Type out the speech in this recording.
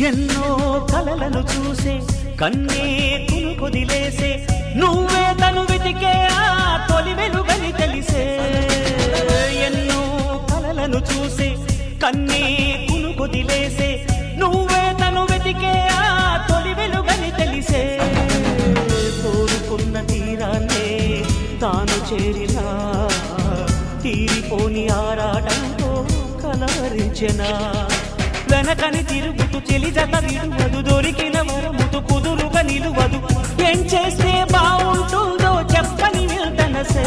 ఎన్నో కలలను చూసే కన్నే కొదిలేసే నువ్వే తను వెతికే ఆ తొలి వెలుగని తెలిసే ఎన్నో కలలను చూసే కన్నే కొదిలేసే నువ్వే తను వెతికే ఆ తొలి వెలుగని తెలిసే కోరుకున్న తీరాన్నే తాను చేరినా తీరిపోని ఆరాటంతో కలవరించెనా వెనకని తిరుగుతూ చెలి జత విడువదు దొరికిన వరముతు కుదురుగా నిలువదు ఏం చేస్తే బాగుంటుందో చెప్పని నిల్తనసే